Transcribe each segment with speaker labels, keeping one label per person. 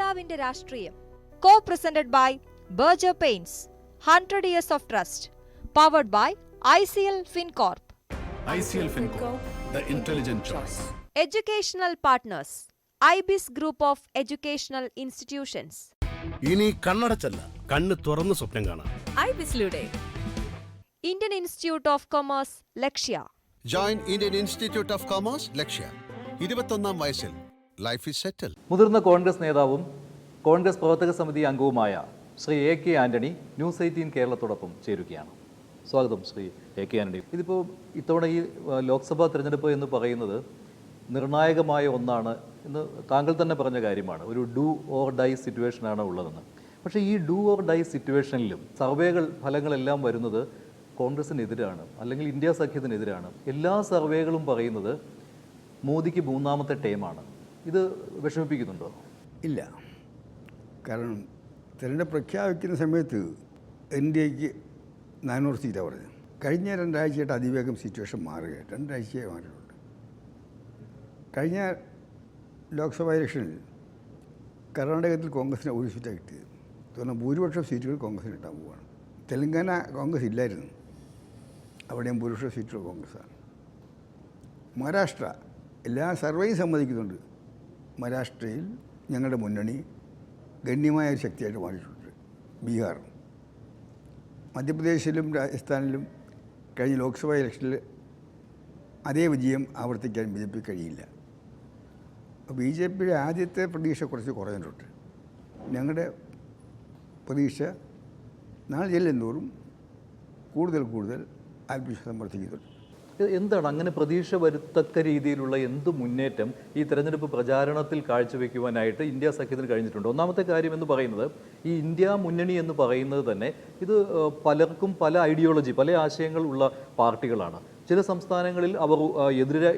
Speaker 1: നേതാവിന്റെ രാഷ്ട്രീയം. Co-presented by Berger Paints, 100 years of trust. Powered by ICL FinCorp.
Speaker 2: ICL FinCorp, the intelligent choice.
Speaker 1: Educational partners, IBIS Group of Educational Institutions.
Speaker 2: ഇനി കണ്ണടച്ചല്ല, കണ്ണ് തുറന്ന് സ്വപ്നം കാണാം.
Speaker 1: IBISലൂടെ Indian Institute of Commerce, Lakshya.
Speaker 3: Join Indian Institute of Commerce, Lakshya. 21ാം വയസ്സിൽ life is സെറ്റിൽ.
Speaker 4: മുതിർന്ന കോൺഗ്രസ് നേതാവും കോൺഗ്രസ് പ്രവർത്തക സമിതി അംഗവുമായ ശ്രീ AK ആന്റണി ന്യൂസ് 18 കേരളത്തോടൊപ്പം ചേരുകയാണ്. സ്വാഗതം ശ്രീ AK ആന്റണി. ഇതിപ്പോൾ ഇത്തവണ ഈ ലോക്സഭാ തിരഞ്ഞെടുപ്പ് എന്ന് പറയുന്നത് നിർണായകമായ ഒന്നാണ് എന്ന് താങ്കൾ തന്നെ പറഞ്ഞ കാര്യമാണ്. ഒരു ഡു ഓർ ഡൈ സിറ്റുവേഷനാണ് ഉള്ളതെന്ന്. പക്ഷേ ഈ ഡു ഓർ ഡൈ സിറ്റുവേഷനിലും ഫലങ്ങളെല്ലാം വരുന്നത് കോൺഗ്രസിനെതിരാണ്, അല്ലെങ്കിൽ ഇന്ത്യ സഖ്യത്തിനെതിരാണ്. എല്ലാ സർവേകളും പറയുന്നത് മോദിക്ക് 3ാമത്തെ ടേമാണ്. ഇത് വിഷമിപ്പിക്കുന്നുണ്ടോ?
Speaker 5: ഇല്ല. കാരണം തിരഞ്ഞെടുപ്പ് പ്രഖ്യാപിക്കുന്ന സമയത്ത് ഇന്ത്യക്ക് 400 സീറ്റാണ് പറഞ്ഞത്. കഴിഞ്ഞ 2 ആഴ്ചയായിട്ട് അതിവേഗം സിറ്റുവേഷൻ മാറുകയാണ്. 2 ആഴ്ചയെ മാറിയിട്ടുണ്ട്. കഴിഞ്ഞ ലോക്സഭാ ഇലക്ഷനിൽ കർണാടകത്തിൽ കോൺഗ്രസിന് 1 സീറ്റാണ് കിട്ടിയത്. കാരണം ഭൂരിപക്ഷം സീറ്റുകൾ കോൺഗ്രസിന് കിട്ടാൻ പോവുകയാണ്. തെലങ്കാന കോൺഗ്രസ് ഇല്ലായിരുന്നു, അവിടെയും ഭൂരിപക്ഷം സീറ്റുകൾ കോൺഗ്രസ്സാണ്. മഹാരാഷ്ട്ര എല്ലാ സർവേയും സമ്മതിക്കുന്നുണ്ട്. മഹാരാഷ്ട്രയിൽ ഞങ്ങളുടെ മുന്നണി ഗണ്യമായ ഒരു ശക്തിയായിട്ട് മാറിയിട്ടുണ്ട്. ബീഹാർ, മധ്യപ്രദേശിലും രാജസ്ഥാനിലും കഴിഞ്ഞ ലോക്സഭാ ഇലക്ഷനിൽ അതേ വിജയം ആവർത്തിക്കാൻ BJP കഴിയില്ല. അപ്പോൾ BJPയുടെ ആദ്യത്തെ പ്രതീക്ഷ കുറച്ച് കുറഞ്ഞിട്ടുണ്ട്. ഞങ്ങളുടെ പ്രതീക്ഷ നാളെ ചെല്ലുന്തോറും കൂടുതൽ ആത്മവിശ്വാസം വർദ്ധിക്കുന്നുണ്ട്.
Speaker 4: എന്താണ് അങ്ങനെ പ്രതീക്ഷ വരുത്തക്ക രീതിയിലുള്ള എന്ത് മുന്നേറ്റം ഈ തെരഞ്ഞെടുപ്പ് പ്രചാരണത്തിൽ കാഴ്ചവെക്കുവാനായിട്ട് ഇന്ത്യ സഖ്യത്തിന് കഴിഞ്ഞിട്ടുണ്ട്? ഒന്നാമത്തെ കാര്യം എന്ന് പറയുന്നത്, ഈ ഇന്ത്യ മുന്നണി എന്ന് പറയുന്നത് തന്നെ ഇത് പലർക്കും പല ഐഡിയോളജി, പല ആശയങ്ങൾ ഉള്ള പാർട്ടികളാണ്. ചില സംസ്ഥാനങ്ങളിൽ അവർ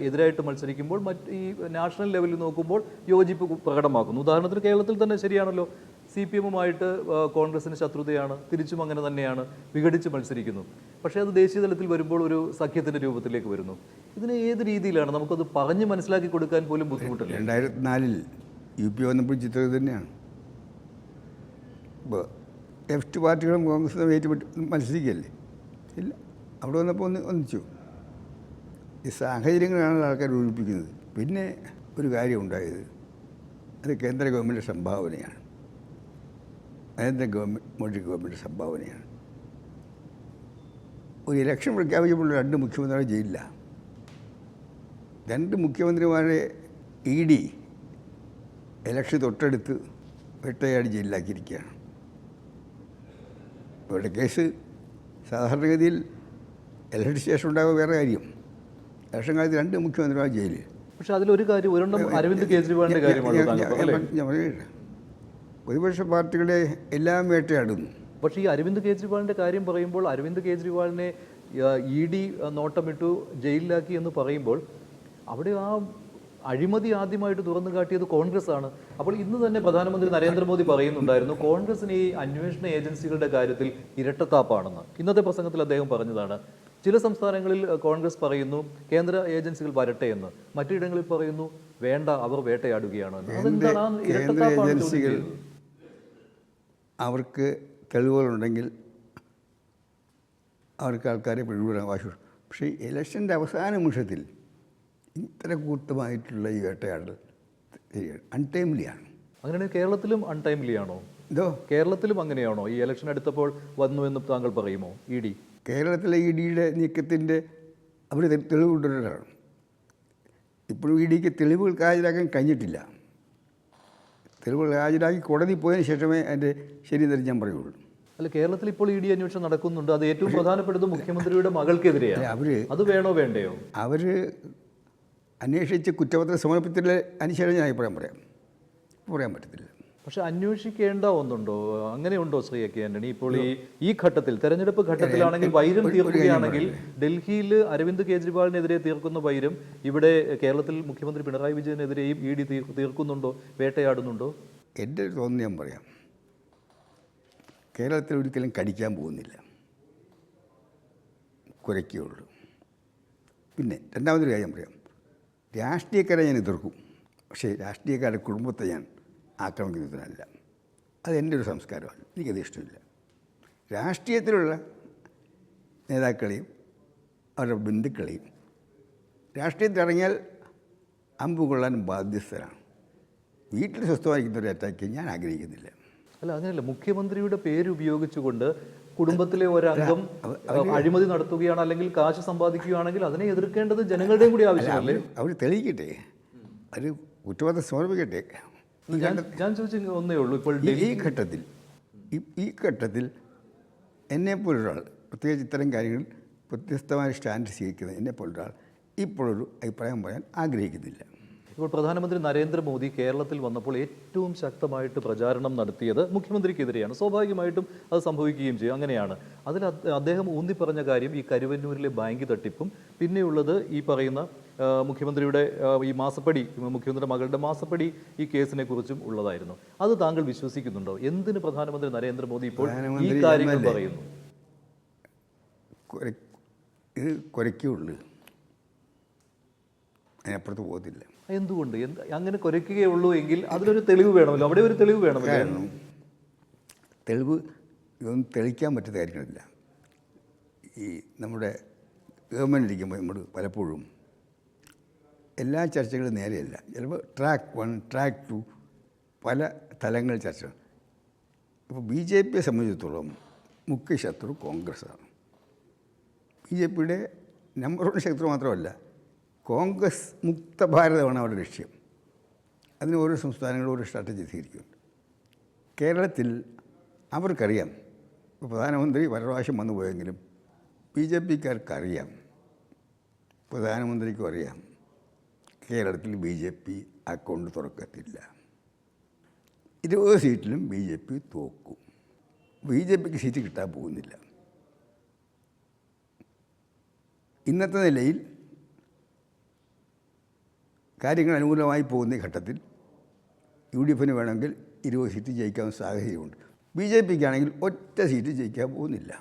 Speaker 4: എതിരായിട്ട് മത്സരിക്കുമ്പോൾ ഈ നാഷണൽ ലെവലിൽ നോക്കുമ്പോൾ യോജിപ്പ് പ്രകടമാക്കുന്നു. ഉദാഹരണത്തിന് കേരളത്തിൽ തന്നെ ശരിയാണല്ലോ, CPM-ഉമായിട്ട് കോൺഗ്രസിന് ശത്രുതയാണ്, തിരിച്ചും അങ്ങനെ തന്നെയാണ്, വിഘടിച്ച് മത്സരിക്കുന്നു. പക്ഷേ അത് ദേശീയ തലത്തിൽ വരുമ്പോൾ ഒരു സഖ്യത്തിൻ്റെ രൂപത്തിലേക്ക് വരുന്നു. ഇതിനെ ഏത് രീതിയിലാണ് നമുക്കത് പറഞ്ഞ് മനസ്സിലാക്കി കൊടുക്കാൻ പോലും ബുദ്ധിമുട്ടില്ല.
Speaker 5: 2004 UP വന്നപ്പോൾ ചിത്രം തന്നെയാണ്. ഇപ്പോൾ ലെഫ്റ്റ് പാർട്ടികളും കോൺഗ്രസും ഏറ്റുപെട്ട് മത്സരിക്കുകയല്ലേ? ഇല്ല, അവിടെ വന്നപ്പോൾ ഒന്നിച്ചു. ഈ സാഹചര്യങ്ങളാണ് ആൾക്കാർ ഒഴിപ്പിക്കുന്നത്. പിന്നെ ഒരു കാര്യം ഉണ്ടായത്, അത് കേന്ദ്ര ഗവൺമെൻറ് സംഭാവനയാണ്. മോദി ഗവൺമെൻറ് സംഭാവനയാണ്. ഒരു ഇലക്ഷൻ പ്രഖ്യാപിച്ചപ്പോൾ 2 മുഖ്യമന്ത്രിമാരെ ജയിലിലാണ്. 2 മുഖ്യമന്ത്രിമാരെ ED ഇലക്ഷൻ തൊട്ടടുത്ത് വെട്ടയാടി ജയിലിലാക്കിയിരിക്കുകയാണ്. ഇവരുടെ കേസ് സാധാരണഗതിയിൽ ഇലക്ഷൻ സ്റ്റേഷൻ ഉണ്ടാകുക വേറെ കാര്യം. ഇലക്ഷൻ കാലത്ത് 2 മുഖ്യമന്ത്രിമാർ ജയിലിൽ.
Speaker 4: പക്ഷേ അതിലൊരു കാര്യം, ഒരെണ്ണം അരവിന്ദ് കെജ്രിവാളിൻ്റെ കാര്യമാണ്.
Speaker 5: പ്രതിപക്ഷ പാർട്ടികളെ എല്ലാം വേട്ടയാടുന്നു.
Speaker 4: പക്ഷേ ഈ അരവിന്ദ് കെജ്രിവാളിൻ്റെ കാര്യം പറയുമ്പോൾ, അരവിന്ദ് കെജ്രിവാളിനെ ED നോട്ടമിട്ടു ജയിലിലാക്കി എന്ന് പറയുമ്പോൾ അവിടെ ആ അഴിമതി ആദ്യമായിട്ട് തുറന്നു കാട്ടിയത് കോൺഗ്രസ് ആണ്. അപ്പോൾ ഇന്ന് തന്നെ പ്രധാനമന്ത്രി നരേന്ദ്രമോദി പറയുന്നുണ്ടായിരുന്നു കോൺഗ്രസിന് ഈ അന്വേഷണ ഏജൻസികളുടെ കാര്യത്തിൽ ഇരട്ടത്താപ്പാണെന്ന്. ഇന്നത്തെ പ്രസംഗത്തിൽ അദ്ദേഹം പറഞ്ഞതാണ്. ചില സംസ്ഥാനങ്ങളിൽ കോൺഗ്രസ് പറയുന്നു കേന്ദ്ര ഏജൻസികൾ വരട്ടെ എന്ന്, മറ്റിടങ്ങളിൽ പറയുന്നു വേണ്ട, അവർ വേട്ടയാടുകയാണ്.
Speaker 5: കേന്ദ്ര ഏജൻസികൾ അവർക്ക് തെളിവുകളുണ്ടെങ്കിൽ അവർക്ക് ആൾക്കാരെ പിടികൂടാൻ ആവശ്യം. പക്ഷേ ഇലക്ഷൻ്റെ അവസാന നിമിഷത്തിൽ ഇത്ര കൂട്ടമായിട്ടുള്ള ഈ വേട്ടയാടൽ അൺടൈംലിയാണ്.
Speaker 4: അങ്ങനെയാണെങ്കിൽ കേരളത്തിലും അൺടൈംലി ആണോ?
Speaker 5: ഇതോ
Speaker 4: കേരളത്തിലും അങ്ങനെയാണോ? ഈ ഇലക്ഷൻ എടുത്തപ്പോൾ വന്നു എന്ന് താങ്കൾ പറയുമോ? ED
Speaker 5: കേരളത്തിലെ EDയുടെ നീക്കത്തിൻ്റെ അവർ തെളിവ് കൊണ്ടുവരാണ്. ഇപ്പോഴും EDക്ക് തെളിവുകൾ ഹാജരാക്കാൻ കഴിഞ്ഞിട്ടില്ല. തെളിവുകൾ ഹാജരാക്കി കോടതി പോയതിന് ശേഷമേ അതിൻ്റെ ശരി എന്ന് ഞാൻ പറയുള്ളൂ.
Speaker 4: അല്ല, കേരളത്തിൽ ഇപ്പോൾ ED അന്വേഷണം നടക്കുന്നുണ്ട്. അത് ഏറ്റവും പ്രധാനപ്പെട്ടത് മുഖ്യമന്ത്രിയുടെ മകൾക്കെതിരെയാണ്. അത് വേണോ വേണ്ടയോ?
Speaker 5: അവർ അന്വേഷിച്ച് കുറ്റപത്രം സമർപ്പിച്ചില്ല. അതിനുശേഷം ഞാൻ അഭിപ്രായം പറയാൻ പറ്റത്തില്ല.
Speaker 4: പക്ഷെ അന്വേഷിക്കേണ്ട ഒന്നുണ്ടോ? അങ്ങനെയുണ്ടോ ശ്രീ AK ആന്റണി? ഇപ്പോൾ ഈ ഘട്ടത്തിൽ, തെരഞ്ഞെടുപ്പ് ഘട്ടത്തിലാണെങ്കിൽ വൈരം തീർക്കുകയാണെങ്കിൽ ഡൽഹിയിൽ അരവിന്ദ് കെജ്രിവാളിനെതിരെ തീർക്കുന്ന വൈരം ഇവിടെ കേരളത്തിൽ മുഖ്യമന്ത്രി പിണറായി വിജയനെതിരെയും ED തീർക്കുന്നുണ്ടോ, വേട്ടയാടുന്നുണ്ടോ?
Speaker 5: എൻ്റെ തോന്നുന്നു ഞാൻ പറയാം, കേരളത്തിൽ ഒരിക്കലും കടിക്കാൻ പോകുന്നില്ല, കുറയ്ക്കുകയുള്ളൂ. പിന്നെ രണ്ടാമതൊരു കാര്യം പറയാം, രാഷ്ട്രീയക്കാരെ ഞാൻ എതിർക്കും, പക്ഷേ രാഷ്ട്രീയക്കാരുടെ കുടുംബത്തെ ഞാൻ ആക്രമിക്കുന്നതിനല്ല. അതെൻ്റെ ഒരു സംസ്കാരമാണ്, എനിക്കത് ഇഷ്ടമില്ല. രാഷ്ട്രീയത്തിലുള്ള നേതാക്കളെയും അവരുടെ ബന്ധുക്കളെയും രാഷ്ട്രീയത്തിൽ ഇറങ്ങിയാൽ അമ്പ് കൊള്ളാൻ ബാധ്യസ്ഥരാണ്. വീട്ടിൽ സ്വസ്ഥമായിരിക്കുന്ന ഒരു അറ്റാക്ക് ഞാൻ ആഗ്രഹിക്കുന്നില്ല.
Speaker 4: അല്ല, അങ്ങനെയല്ല. മുഖ്യമന്ത്രിയുടെ പേര് ഉപയോഗിച്ചുകൊണ്ട് കുടുംബത്തിലെ ഒരംഗം അഴിമതി നടത്തുകയാണ്, അല്ലെങ്കിൽ കാശ് സമ്പാദിക്കുകയാണെങ്കിൽ അതിനെ എതിർക്കേണ്ടത് ജനങ്ങളുടെയും കൂടി ആവശ്യമല്ലേ?
Speaker 5: അവർ തെളിയിക്കട്ടെ, അവർ കുറ്റവാദം സമർപ്പിക്കട്ടെ.
Speaker 4: ഞാൻ ചോദിച്ച ഒന്നേ ഉള്ളൂ. ഇപ്പോൾ
Speaker 5: ഈ ഘട്ടത്തിൽ എന്നെപ്പോലൊരാൾ, പ്രത്യേകിച്ച് ഇത്തരം കാര്യങ്ങളിൽ വ്യത്യസ്തമായ സ്റ്റാൻഡ് സ്വീകരിക്കുന്നത് എന്നെപ്പോലൊരാൾ ഇപ്പോഴൊരു അഭിപ്രായം പറയാൻ ആഗ്രഹിക്കുന്നില്ല.
Speaker 4: ഇപ്പോൾ പ്രധാനമന്ത്രി നരേന്ദ്രമോദി കേരളത്തിൽ വന്നപ്പോൾ ഏറ്റവും ശക്തമായിട്ട് പ്രചാരണം നടത്തിയത് മുഖ്യമന്ത്രിക്കെതിരെയാണ്. സ്വാഭാവികമായിട്ടും അത് സംഭവിക്കുകയും ചെയ്യും. അങ്ങനെയാണ്. അതിൽ അദ്ദേഹം ഊന്നി പറഞ്ഞ കാര്യം ഈ കരുവന്നൂരിലെ ബാങ്ക് തട്ടിപ്പും പിന്നെയുള്ളത് ഈ പറയുന്ന മുഖ്യമന്ത്രിയുടെ ഈ മാസപ്പടി, മുഖ്യമന്ത്രിയുടെ മകളുടെ മാസപ്പടി ഈ കേസിനെ കുറിച്ചും ഉള്ളതായിരുന്നു. അത് താങ്കൾ വിശ്വസിക്കുന്നുണ്ടോ? എന്തിന് പ്രധാനമന്ത്രി നരേന്ദ്രമോദി ഇപ്പോൾ ഈ കാര്യങ്ങൾ പറയുന്നു?
Speaker 5: ഇത് കുരയ്ക്കുള്ളൂ, അതിനപ്പുറത്ത് പോകത്തില്ല.
Speaker 4: എന്തുകൊണ്ട്? അങ്ങനെ കുരയ്ക്കുകയുള്ളൂ എങ്കിൽ അതിനൊരു തെളിവ് വേണമല്ലോ. അവിടെ ഒരു തെളിവ് വേണമല്ലോ.
Speaker 5: കാരണം തെളിവ് ഇതൊന്നും തെളിയിക്കാൻ പറ്റുന്ന കാര്യങ്ങളില്ല. ഈ നമ്മുടെ ഗവൺമെൻറ് ഇരിക്കുമ്പോൾ നമ്മൾ പലപ്പോഴും എല്ലാ ചർച്ചകളും നേരെയല്ല. ചിലപ്പോൾ ട്രാക്ക് 1, ട്രാക്ക് 2 പല തലങ്ങൾ ചർച്ച. ഇപ്പോൾ BJPയെ സംബന്ധിച്ചിടത്തോളം മുഖ്യ ശത്രു കോൺഗ്രസ്സാണ്. BJPയുടെ നമ്പർ 1 ശത്രു മാത്രമല്ല, കോൺഗ്രസ് മുക്ത ഭാരതമാണ് അവരുടെ ലക്ഷ്യം. അതിന് ഓരോ സംസ്ഥാനങ്ങളും ഓരോ സ്ട്രാറ്റജി സ്വീകരിക്കുന്നുണ്ട്. കേരളത്തിൽ അവർക്കറിയാം, പ്രധാനമന്ത്രി പല പ്രാവശ്യം വന്നു പോയെങ്കിലും BJPക്കാർക്കറിയാം, പ്രധാനമന്ത്രിക്കും അറിയാം, കേരളത്തിൽ BJP അക്കൗണ്ട് തുറക്കത്തില്ല. 20 സീറ്റിലും BJP തോക്കും. BJPക്ക് സീറ്റ് കിട്ടാൻ പോകുന്നില്ല. ഇന്നത്തെ നിലയിൽ കാര്യങ്ങൾ അനുകൂലമായി പോകുന്ന ഘട്ടത്തിൽ UDFന് വേണമെങ്കിൽ 20 സീറ്റ് ജയിക്കാവുന്ന സാഹചര്യമുണ്ട്. BJPക്കാണെങ്കിൽ ഒറ്റ സീറ്റ് ജയിക്കാൻ പോകുന്നില്ല.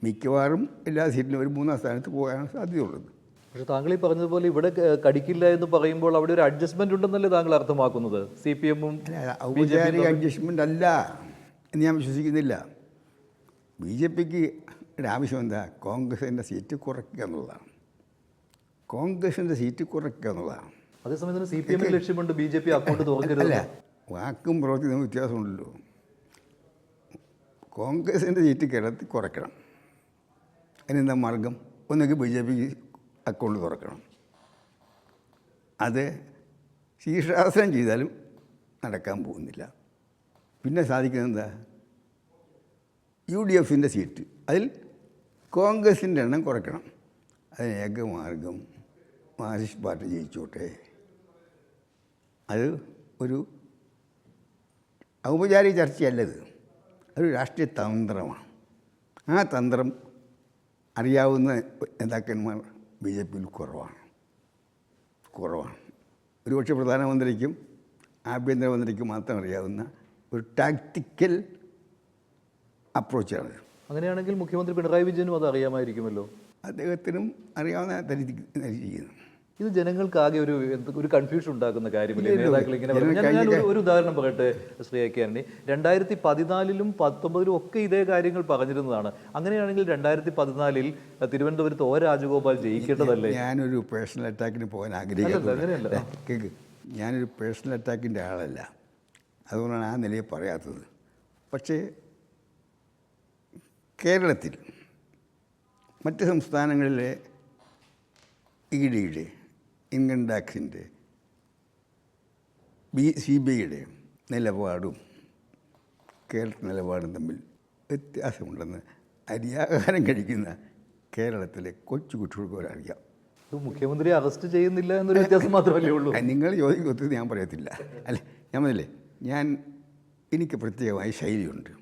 Speaker 5: മിക്കവാറും എല്ലാ സീറ്റിലും ഒരു 3-ാം സ്ഥാനത്ത് പോകാനാണ് സാധ്യതയുള്ളത്.
Speaker 4: പക്ഷേ താങ്കൾ ഈ പറഞ്ഞതുപോലെ ഇവിടെ കടിക്കില്ല എന്ന് പറയുമ്പോൾ അവിടെ ഒരു അഡ്ജസ്റ്റ്മെന്റ് ഉണ്ടെന്നല്ലേ താങ്കൾ അർത്ഥമാക്കുന്നത്? CPM-ഉം
Speaker 5: ഔപചാരിക അഡ്ജസ്റ്റ്മെൻ്റ് അല്ല എന്ന് ഞാൻ വിശ്വസിക്കുന്നില്ല. BJPക്ക് ആവശ്യം എന്താ? കോൺഗ്രസിൻ്റെ സീറ്റ് കുറയ്ക്കുക എന്നുള്ളതാണ്. കോൺഗ്രസിൻ്റെ സീറ്റ് കുറയ്ക്കുക എന്നുള്ളതാണ്.
Speaker 4: അതേസമയത്ത് CPM ലക്ഷ്യമുണ്ട് BJP അക്കൗണ്ട് തുറക്കരുത്.
Speaker 5: അല്ല, വാക്കും പ്രവർത്തിക്കുന്ന വ്യത്യാസമുണ്ടല്ലോ. കോൺഗ്രസിൻ്റെ സീറ്റ് കേരളത്തിൽ കുറയ്ക്കണം. അതിനെന്താ മാർഗം? ഒന്നുകിൽ BJPക്ക് അക്കൗണ്ട് തുറക്കണം. അത് ശീർഷാസനം ചെയ്താലും നടക്കാൻ പോകുന്നില്ല. പിന്നെ സാധിക്കുന്നത് എന്താ? UDFൻ്റെ സീറ്റ്, അതിൽ കോൺഗ്രസിൻ്റെ എണ്ണം കുറയ്ക്കണം. അതിന് ഏക മാർഗം മാർക്സിസ്റ്റ് പാർട്ടി ജയിച്ചോട്ടെ. അത് ഒരു ഔപചാരിക ചർച്ചയല്ലത്, അതൊരു രാഷ്ട്രീയ തന്ത്രമാണ്. ആ തന്ത്രം അറിയാവുന്ന നേതാക്കന്മാർ BJPയിൽ കുറവാണ്. ഒരുപക്ഷെ പ്രധാനമന്ത്രിക്കും ആഭ്യന്തരമന്ത്രിക്കും മാത്രം അറിയാവുന്ന ഒരു ടാക്റ്റിക്കൽ അപ്രോച്ചാണ്.
Speaker 4: അങ്ങനെയാണെങ്കിൽ മുഖ്യമന്ത്രി പിണറായി വിജയനും അത് അറിയാമായിരിക്കുമല്ലോ.
Speaker 5: അദ്ദേഹത്തിനും അറിയാവുന്ന തരത്തിരിക്കുന്നു.
Speaker 4: ഇത് ജനങ്ങൾക്ക് ആകെ ഒരു കൺഫ്യൂഷൻ ഉണ്ടാക്കുന്ന കാര്യമില്ലേ നേതാക്കൾ ഇങ്ങനെ? ഞാൻ ഒരു ഉദാഹരണം പറയട്ടെ ശ്രീ A.K. ആന്റണി. 2014-ലും 2019-ലും ഒക്കെ ഇതേ കാര്യങ്ങൾ പറഞ്ഞിരുന്നതാണ്. അങ്ങനെയാണെങ്കിൽ 2014-ൽ തിരുവനന്തപുരത്ത് രാജഗോപാൽ ജയിക്കേണ്ടതല്ലേ?
Speaker 5: ഞാനൊരു പേഴ്സണൽ അറ്റാക്കിന് പോകാൻ ആഗ്രഹിക്കുന്നത്. കേൾക്ക്, ഞാനൊരു പേഴ്സണൽ അറ്റാക്കിൻ്റെ ആളല്ല, അതുകൊണ്ടാണ് ആ നിലയിൽ പറയാത്തത്. പക്ഷേ കേരളത്തിൽ മറ്റ് സംസ്ഥാനങ്ങളിലെ EDയുടെ, ഇൻകം ടാക്സിൻ്റെ, CBIയുടെ നിലപാടും കേരളത്തിലെ നിലപാടും തമ്മിൽ വ്യത്യാസമുണ്ടെന്ന് അരിയാഹാരം കഴിക്കുന്ന കേരളത്തിലെ കൊച്ചു കുട്ടികൾക്ക് അറിയാം.
Speaker 4: മുഖ്യമന്ത്രി അറസ്റ്റ് ചെയ്യുന്നില്ല എന്നൊരു വ്യത്യാസം മാത്രമല്ലേ ഉള്ളൂ.
Speaker 5: നിങ്ങൾ ചോദിക്കുന്നത് ഞാൻ പറയത്തില്ല. അല്ല, ഞാൻ പറഞ്ഞില്ലേ, എനിക്ക് പ്രത്യേകമായ ശൈലിയുണ്ട്.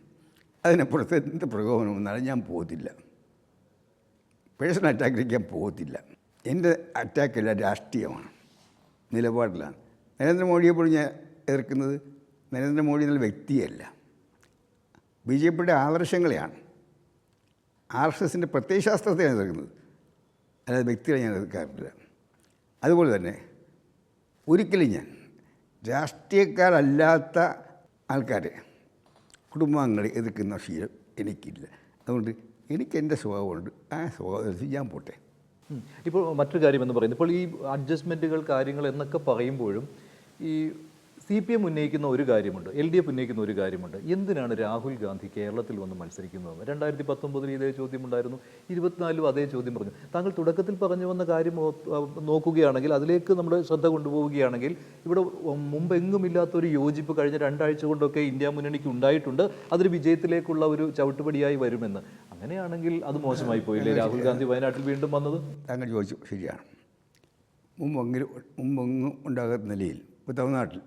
Speaker 5: അതിനപ്പുറത്ത് എന്ത് പ്രകോപനം വന്നാലും ഞാൻ പോകത്തില്ല. പേഴ്സണൽ അറ്റാക്കിലേക്ക് ഞാൻ പോകത്തില്ല. എൻ്റെ അറ്റാക്കല്ല, രാഷ്ട്രീയമാണ്, നിലപാടിലാണ്. നരേന്ദ്രമോദിയെപ്പോഴും ഞാൻ എതിർക്കുന്നത് നരേന്ദ്രമോദി എന്നുള്ള വ്യക്തിയല്ല, BJPയുടെ ആദർശങ്ങളെയാണ്, RSSൻ്റെ പ്രത്യയശാസ്ത്രത്തെയാണ് എതിർക്കുന്നത്, അല്ലാതെ വ്യക്തികളെ ഞാൻ എതിർക്കാറില്ല. അതുപോലെ തന്നെ ഒരിക്കലും ഞാൻ രാഷ്ട്രീയക്കാരല്ലാത്ത ആൾക്കാരെ കുടുംബാംഗങ്ങളെ എതിർക്കുന്ന ശീലം എനിക്കില്ല. അതുകൊണ്ട് എനിക്ക് എൻ്റെ സ്വഭാവമുണ്ട്, ആ സ്വഭാവത്തിൽ ഞാൻ പോട്ടെ.
Speaker 4: ഇപ്പോൾ മറ്റൊരു കാര്യം എന്ന് പറയുന്നത്, ഇപ്പോൾ ഈ അഡ്ജസ്റ്റ്മെൻറ്റുകൾ കാര്യങ്ങൾ എന്നൊക്കെ പറയുമ്പോഴും ഈ CPM ഉന്നയിക്കുന്ന ഒരു കാര്യമുണ്ട്, LDF ഉന്നയിക്കുന്ന ഒരു കാര്യമുണ്ട്. എന്തിനാണ് രാഹുൽ ഗാന്ധി കേരളത്തിൽ വന്ന് മത്സരിക്കുന്നത്? 2019 ഇതേ ചോദ്യമുണ്ടായിരുന്നു, 24 അതേ ചോദ്യം പറഞ്ഞു. താങ്കൾ തുടക്കത്തിൽ പറഞ്ഞു വന്ന കാര്യം നോക്കുകയാണെങ്കിൽ, അതിലേക്ക് നമ്മുടെ ശ്രദ്ധ കൊണ്ടുപോവുകയാണെങ്കിൽ, ഇവിടെ മുമ്പെങ്ങുമില്ലാത്തൊരു യോജിപ്പ് കഴിഞ്ഞ 2 ആഴ്ച കൊണ്ടൊക്കെ ഇന്ത്യ മുന്നണിക്ക് ഉണ്ടായിട്ടുണ്ട്. അതൊരു വിജയത്തിലേക്കുള്ള ഒരു ചവിട്ടുപടിയായി വരുമെന്ന്. അങ്ങനെയാണെങ്കിൽ അത് മോശമായി പോയില്ലേ രാഹുൽ ഗാന്ധി വയനാട്ടിൽ വീണ്ടും വന്നത്?
Speaker 5: താങ്കൾ ചോദിച്ചു ശരിയാണ്. മുമ്പെങ്ങും ഉണ്ടാകാത്ത നിലയിൽ ഇപ്പോൾ തമിഴ്നാട്ടിൽ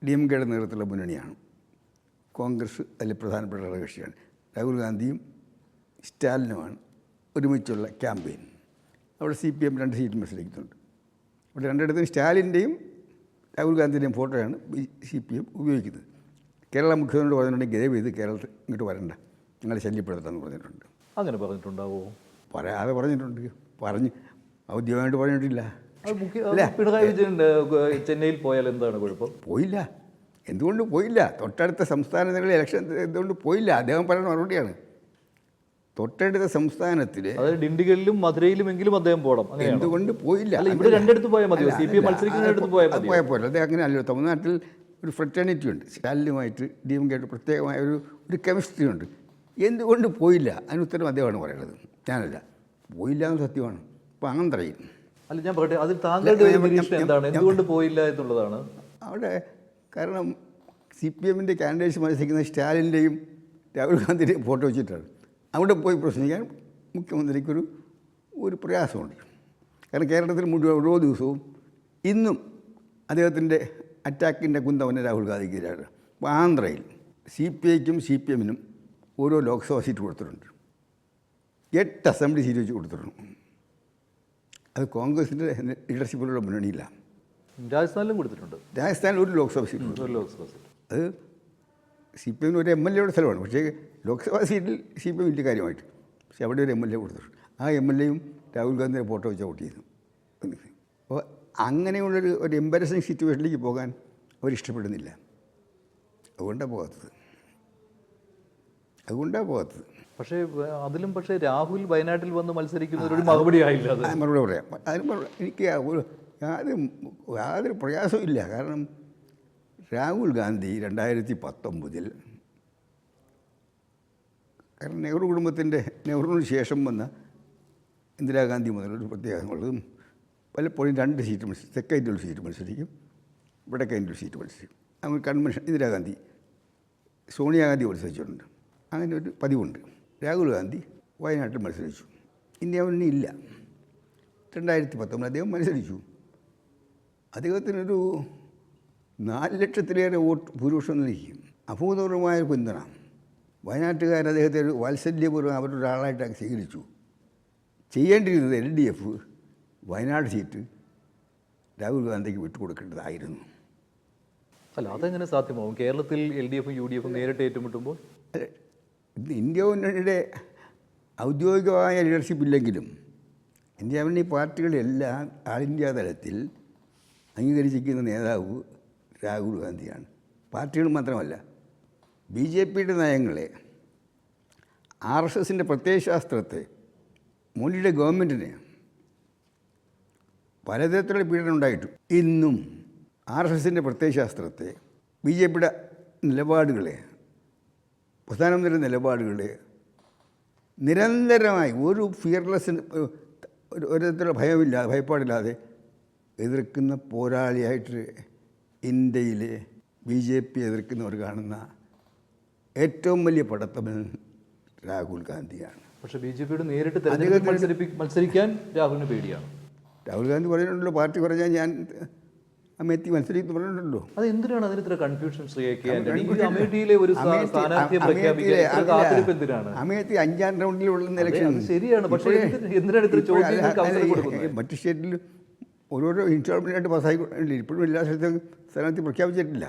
Speaker 5: DMKയുടെ നേതൃത്വത്തിലുള്ള മുന്നണിയാണ്. കോൺഗ്രസ് അതിൽ പ്രധാനപ്പെട്ട കക്ഷിയാണ്. രാഹുൽ ഗാന്ധിയും സ്റ്റാലിനുമാണ് ഒരുമിച്ചുള്ള ക്യാമ്പയിൻ. അവിടെ CPM 2 സീറ്റ് മത്സരിക്കുന്നുണ്ട്. അവിടെ രണ്ടിടത്തും സ്റ്റാലിൻ്റെയും രാഹുൽ ഗാന്ധിയുടെയും ഫോട്ടോയാണ് CPM ഉപയോഗിക്കുന്നത്. കേരള മുഖ്യമന്ത്രി പറഞ്ഞിട്ടുണ്ടെങ്കിൽ ദയവ് ചെയ്ത് കേരളത്തിൽ ഇങ്ങോട്ട് വരണ്ട, ഞങ്ങളെ ശല്യപ്പെടുത്തണമെന്ന് പറഞ്ഞിട്ടുണ്ട്.
Speaker 4: അങ്ങനെ പറഞ്ഞിട്ടുണ്ടാവോ?
Speaker 5: പറയാതെ പറഞ്ഞിട്ടുണ്ട്. ഔദ്യോഗികമായിട്ട് പറഞ്ഞിട്ടില്ല.
Speaker 4: പിണറായി വിജയൻ ചെന്നൈയിൽ പോയാൽ എന്താണ് കുഴപ്പം?
Speaker 5: പോയില്ല. എന്തുകൊണ്ട് പോയില്ല? തൊട്ടടുത്ത സംസ്ഥാനങ്ങളിൽ ഇലക്ഷൻ എന്തുകൊണ്ട് പോയില്ല? അദ്ദേഹം പറയുന്ന മറുപടിയാണ്. തൊട്ടടുത്ത സംസ്ഥാനത്തിൽ,
Speaker 4: അതായത് ഡിണ്ടിഗലിലും മധുരയിലുമെങ്കിലും അദ്ദേഹം പോകണം.
Speaker 5: എന്തുകൊണ്ട് പോയില്ല?
Speaker 4: ഇവിടെ രണ്ടിടത്ത് പോയാൽ മതിയോ? CPM മത്സരിക്കുന്നിടത്ത് പോയാൽ
Speaker 5: പോയപ്പോൾ അദ്ദേഹം അങ്ങനെയല്ലോ. തമിഴ്നാട്ടിൽ ഒരു ഫ്രറ്റേണിറ്റി ഉണ്ട്. സ്റ്റാലിനുമായിട്ട് DMK പ്രത്യേകമായ ഒരു കെമിസ്ട്രി ഉണ്ട്. എന്തുകൊണ്ട് പോയില്ല? അതിന് ഉത്തരം അദ്ദേഹമാണ് പറയുന്നത്, ഞാനല്ല. പോയില്ല എന്ന് സത്യമാണ്. അപ്പോൾ അങ്ങനെ പറയും.
Speaker 4: അല്ല, ഞാൻ പറയട്ടെ, അതിൽ താങ്കളുടെ നിരീക്ഷണം എന്താണ്? എന്തുകൊണ്ട് പോയില്ല എന്നുള്ളതാണ്.
Speaker 5: അവിടെ കാരണം CPMൻ്റെ കാൻഡിഡേറ്റ്സ് മത്സരിക്കുന്ന സ്റ്റാലിൻ്റെയും രാഹുൽ ഗാന്ധിയുടെയും ഫോട്ടോ വെച്ചിട്ടാണ്. അവിടെ പോയി പ്രശ്നിക്കാൻ മുഖ്യമന്ത്രിക്കൊരു പ്രയാസമുണ്ട്. കാരണം കേരളത്തിൽ മുഴുവൻ ഓരോ ദിവസവും ഇന്നും അദ്ദേഹത്തിൻ്റെ അറ്റാക്കിൻ്റെ കുന്തവനെ രാഹുൽ ഗാന്ധിക്കെതിരാണ്. അപ്പോൾ ആന്ധ്രയിൽ CPIക്കും CPMനും ഓരോ ലോക്സഭാ സീറ്റ് കൊടുത്തിട്ടുണ്ട്. 8 അസംബ്ലി സീറ്റ് വെച്ച് കൊടുത്തിട്ടുണ്ട്. അത് കോൺഗ്രസിൻ്റെ ലീഡർഷിപ്പിലുള്ള മുന്നണിയില്ല.
Speaker 4: രാജസ്ഥാനിലും കൊടുത്തിട്ടുണ്ട്.
Speaker 5: രാജസ്ഥാനിൽ ഒരു ലോക്സഭ സീറ്റ്. അത് CPM ഒരു MLAയുടെ സ്ഥലമാണ്. പക്ഷേ ലോക്സഭാ സീറ്റിൽ CPM വലിയ കാര്യമായിട്ട്, പക്ഷേ അവിടെ ഒരു MLA കൊടുത്തിട്ടുണ്ട്. ആ MLAയും രാഹുൽ ഗാന്ധിയുടെ ഫോട്ടോ വെച്ചാൽ വോട്ട് ചെയ്തു. അപ്പോൾ അങ്ങനെയുള്ളൊരു എംബരസിങ് സിറ്റുവേഷനിലേക്ക് പോകാൻ അവരിഷ്ടപ്പെടുന്നില്ല. അതുകൊണ്ടാണ് പോകാത്തത്.
Speaker 4: പക്ഷേ അതിലും രാഹുൽ വയനാട്ടിൽ വന്ന് മത്സരിക്കുന്നതിനൊരു മറുപടി ആയില്ല.
Speaker 5: മറുപടി പറയാം. അതിന് എനിക്ക് യാതൊരു പ്രയാസവും ഇല്ല. കാരണം രാഹുൽ ഗാന്ധി 2019 കാരണം നെഹ്റുവിന് ശേഷം വന്ന ഇന്ദിരാഗാന്ധി മുതലൊരു പ്രത്യേകതയുള്ളതും പലപ്പോഴും 2 സീറ്റ് മത്സരിക്കും. തെക്കൈൻ്റെ ഒരു സീറ്റ് മത്സരിക്കും, വടക്കൈൻ്റെ ഒരു സീറ്റ് മത്സരിക്കും. അങ്ങനെ കൺവെൻഷൻ ഇന്ദിരാഗാന്ധി സോണിയാഗാന്ധി മത്സരിച്ചിട്ടുണ്ട്. അങ്ങനെ ഒരു പതിവുണ്ട്. രാഹുൽ ഗാന്ധി വയനാട്ടിൽ മത്സരിച്ചു. ഇന്ത്യ മുന്നണി ഇല്ല. 2019 അദ്ദേഹം മത്സരിച്ചു. അദ്ദേഹത്തിനൊരു 4 ലക്ഷത്തിലേറെ വോട്ട് ഭൂരിപക്ഷം നൽകി. അഭൂതപൂർവമായ പിന്തുണ. വയനാട്ടുകാർ അദ്ദേഹത്തെ ഒരു വാത്സല്യപൂർവ്വം അവരൊരാളായിട്ട് സ്വീകരിച്ചു. ചെയ്യേണ്ടിയിരുന്നത് LDF വയനാട് സീറ്റ് രാഹുൽ ഗാന്ധിക്ക് വിട്ടുകൊടുക്കേണ്ടതായിരുന്നു.
Speaker 4: അല്ല, അതെങ്ങനെ സാധ്യമാവും? കേരളത്തിൽ LDF UDF നേരിട്ട് ഏറ്റുമുട്ടുമ്പോൾ
Speaker 5: ഇന്ത്യ മുന്നണിയുടെ ഔദ്യോഗികമായ ലീഡർഷിപ്പ് ഇല്ലെങ്കിലും ഇന്ത്യ മുന്നണി പാർട്ടികളെല്ലാം ആൾ ഇന്ത്യ തലത്തിൽ അംഗീകരിച്ചിരിക്കുന്ന നേതാവ് രാഹുൽ ഗാന്ധിയാണ്. പാർട്ടികൾ മാത്രമല്ല, BJPയുടെ നയങ്ങളെ, RSSൻ്റെ പ്രത്യയശാസ്ത്രത്തെ, മോദിയുടെ ഗവൺമെൻറ്റിനെ പലതരത്തിലുള്ള പീഡനം ഉണ്ടായിട്ടും ഇന്നും RSSൻ്റെ പ്രത്യയശാസ്ത്രത്തെ, BJPയുടെ നിലപാടുകളെ, പ്രധാനമന്ത്രിയുടെ നിലപാടുകളെ നിരന്തരമായി ഒരു ഒരു തരത്തിലുള്ള ഭയപ്പാടില്ലാതെ എതിർക്കുന്ന പോരാളിയായിട്ട് ഇന്ത്യയിലെ BJP എതിർക്കുന്നവർ കാണുന്ന ഏറ്റവും വലിയ പടത്തവൻ രാഹുൽ ഗാന്ധിയാണ്.
Speaker 4: പക്ഷേ BJPയുടെ നേരിട്ട് മത്സരിക്കാൻ രാഹുലിന് പേടിയാണ്.
Speaker 5: രാഹുൽ ഗാന്ധി പറഞ്ഞിട്ടുണ്ടല്ലോ, പാർട്ടി പറഞ്ഞാൽ ഞാൻ അമേത്തി മത്സരിക്കുന്നു പറഞ്ഞിട്ടുണ്ടല്ലോ.
Speaker 4: അത് എന്തിനാണ് അതിന് ഇത്ര കൺഫ്യൂഷൻ? അമേഠിയിലെ ഒരു സ്ഥാനാർത്ഥിയെ പ്രഖ്യാപിക്കാൻ എന്തിനാണ്?
Speaker 5: അമേത്തി 5ാം റൗണ്ടിലുള്ള ഇലക്ഷൻ
Speaker 4: ശരിയാണ്. പക്ഷേ എന്തിനാണ് ഇത്ര ചോദ്യം?
Speaker 5: മറ്റു സ്റ്റേറ്റിൽ ഓരോരോ ഇൻസ്റ്റാൾമെൻ്റായിട്ട് പാസ്സായിക്കൊണ്ടില്ല. ഇപ്പോഴും എല്ലാ സ്ഥലത്തും സ്ഥാനാർത്ഥി പ്രഖ്യാപിച്ചിട്ടില്ല.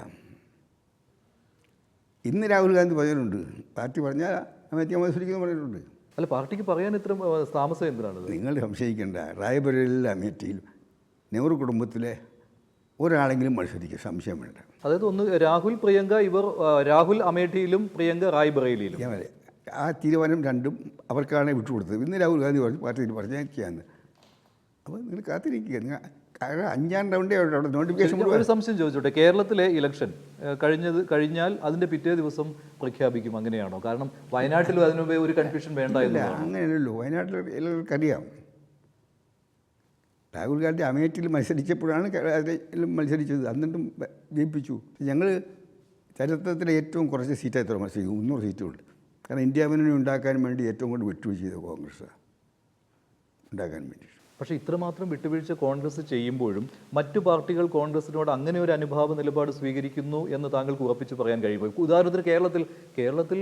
Speaker 5: ഇന്ന് രാഹുൽ ഗാന്ധി പറഞ്ഞിട്ടുണ്ട്, പാർട്ടി പറഞ്ഞാൽ അമേത്തി മത്സരിക്കുന്നു പറഞ്ഞിട്ടുണ്ട്.
Speaker 4: അല്ല, പാർട്ടിക്ക് പറയാൻ ഇത്ര താമസം എന്തിനാണ്?
Speaker 5: നിങ്ങൾ സംശയിക്കേണ്ട. റായ്ബറേലിയിലും അമേഠിയിലും നെഹ്റു കുടുംബത്തിലെ ഒരാളെങ്കിലും മത്സരിക്കും, സംശയം വേണ്ട.
Speaker 4: അതായത് ഒന്ന് രാഹുൽ പ്രിയങ്ക, ഇവർ രാഹുൽ അമേഠിയിലും പ്രിയങ്ക റായ്ബറേലിയിലും.
Speaker 5: ഞാൻ പറയാം, ആ തീരുമാനം രണ്ടും അവർക്കാണ് വിട്ടുകൊടുത്തത്. ഇന്ന് രാഹുൽ ഗാന്ധി പറഞ്ഞു പാർട്ടിയിൽ പറഞ്ഞേക്കാന്ന്. അപ്പോൾ നിങ്ങൾ കാത്തിരിക്കുക. നിങ്ങൾ 5ാം റൗണ്ടേ അവിടെ നോട്ടിഫിക്കേഷൻ.
Speaker 4: ഒരു സംശയം ചോദിച്ചോട്ടെ, കേരളത്തിലെ ഇലക്ഷൻ കഴിഞ്ഞാൽ അതിൻ്റെ പിറ്റേ ദിവസം പ്രഖ്യാപിക്കും, അങ്ങനെയാണോ? കാരണം വയനാട്ടിലും അതിനു മുമ്പേ ഒരു കൺഫ്യൂഷൻ വേണ്ട.
Speaker 5: അങ്ങനെയല്ലല്ലോ, വയനാട്ടിൽ എല്ലാവർക്കും അറിയാം. രാഹുൽ ഗാന്ധി അമേഠിയിൽ മത്സരിച്ചപ്പോഴാണ് അതിലും മത്സരിച്ചത്, എന്നിട്ടും ജയിപ്പിച്ചു. ഞങ്ങൾ ചരിത്രത്തിലെ ഏറ്റവും കുറച്ച് സീറ്റായി എത്ര മത്സരിക്കും, 300 സീറ്റുണ്ട്. കാരണം ഇന്ത്യ മുന്നണി ഉണ്ടാക്കാൻ വേണ്ടി ഏറ്റവും കൊണ്ട് വിട്ടുവീഴ്ച ചെയ്ത കോൺഗ്രസ് ഉണ്ടാക്കാൻ വേണ്ടി.
Speaker 4: പക്ഷേ ഇത്രമാത്രം വിട്ടുവീഴ്ച കോൺഗ്രസ് ചെയ്യുമ്പോഴും മറ്റു പാർട്ടികൾ കോൺഗ്രസിനോട് അങ്ങനെ ഒരു അനുഭാവ നിലപാട് സ്വീകരിക്കുന്നു എന്ന് താങ്കൾക്ക് ഉറപ്പിച്ച് പറയാൻ കഴിയുമോ? ഉദാഹരണത്തിന് കേരളത്തിൽ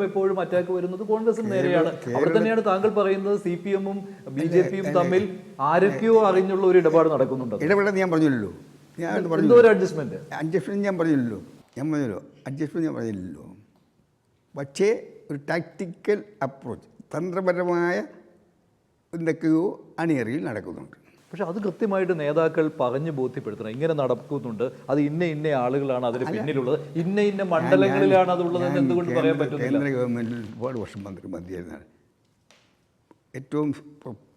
Speaker 4: എപ്പോഴും അറ്റാക്ക് വരുന്നത് കോൺഗ്രസിന് നേരെയാണ്. അവിടെ തന്നെയാണ് താങ്കൾ പറയുന്നത് CPM-ഉം BJP-യും തമ്മിൽ ആരൊക്കെയോ അറിഞ്ഞുള്ള ഒരു ഇടപാട് നടക്കുന്നുണ്ട്.
Speaker 5: ഇടപെടാൻ ഞാൻ പറഞ്ഞില്ലല്ലോ,
Speaker 4: എന്തോ ഒരു അഡ്ജസ്റ്റ്മെന്റ്
Speaker 5: ഞാൻ പറഞ്ഞില്ലല്ലോ. അഡ്ജസ്റ്റ്മെന്റ് ഞാൻ പറഞ്ഞില്ലല്ലോ. പക്ഷേ ഒരു ടാക്ടിക്കൽ അപ്രോച്ച്, തന്ത്രപരമായ എന്തൊക്കെയോ അണിയറിയിൽ നടക്കുന്നുണ്ട്.
Speaker 4: പക്ഷെ അത് കൃത്യമായിട്ട് നേതാക്കൾ പറഞ്ഞ് ബോധ്യപ്പെടുത്തണം, ഇങ്ങനെ നടക്കുന്നുണ്ട്, അത് ഇന്ന ആളുകളാണ് അതിന് പിന്നിലുള്ളത്, ഇന്ന മണ്ഡലങ്ങളിലാണ് അതുള്ളത് എന്ന് എന്തുകൊണ്ട് പറയാൻ പറ്റുന്നില്ല?
Speaker 5: കേന്ദ്ര ഗവൺമെൻറ്റിൽ ഒരുപാട് വർഷം മന്ത്രിയായിരുന്നാണ്. ഏറ്റവും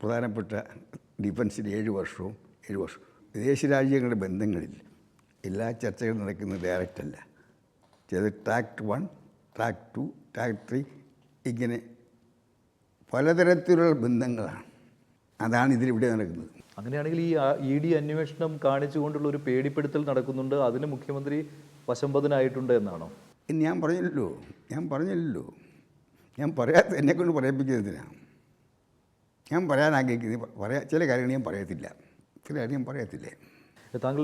Speaker 5: പ്രധാനപ്പെട്ട ഡിഫൻസിൽ 7 വർഷവും വിദേശ രാജ്യങ്ങളുടെ ബന്ധങ്ങളിൽ എല്ലാ ചർച്ചകളും നടക്കുന്നത് ഡയറക്റ്റല്ല, ചിലത് ട്രാക്ട് 1, ട്രാക്ട് 2, ട്രാക്ട് 3 ഇങ്ങനെ പലതരത്തിലുള്ള ബന്ധങ്ങളാണ്. അതാണ് ഇതിലിവിടെ നടക്കുന്നത്.
Speaker 4: അങ്ങനെയാണെങ്കിൽ ഈ ED അന്വേഷണം കാണിച്ചുകൊണ്ടുള്ള ഒരു പേടിപ്പെടുത്തൽ നടക്കുന്നുണ്ട്, അതിന് മുഖ്യമന്ത്രി വശംവദനായിട്ടുണ്ട് എന്നാണോ?
Speaker 5: ഞാൻ പറഞ്ഞില്ലല്ലോ. ഞാൻ പറയാത്ത എന്നെക്കൊണ്ട് പറയിപ്പിക്കുന്നതിനാണ്. ഞാൻ പറയാൻ ആഗ്രഹിക്കുന്നത് ചില കാര്യങ്ങൾ ഞാൻ പറയത്തില്ല.
Speaker 4: താങ്കൾ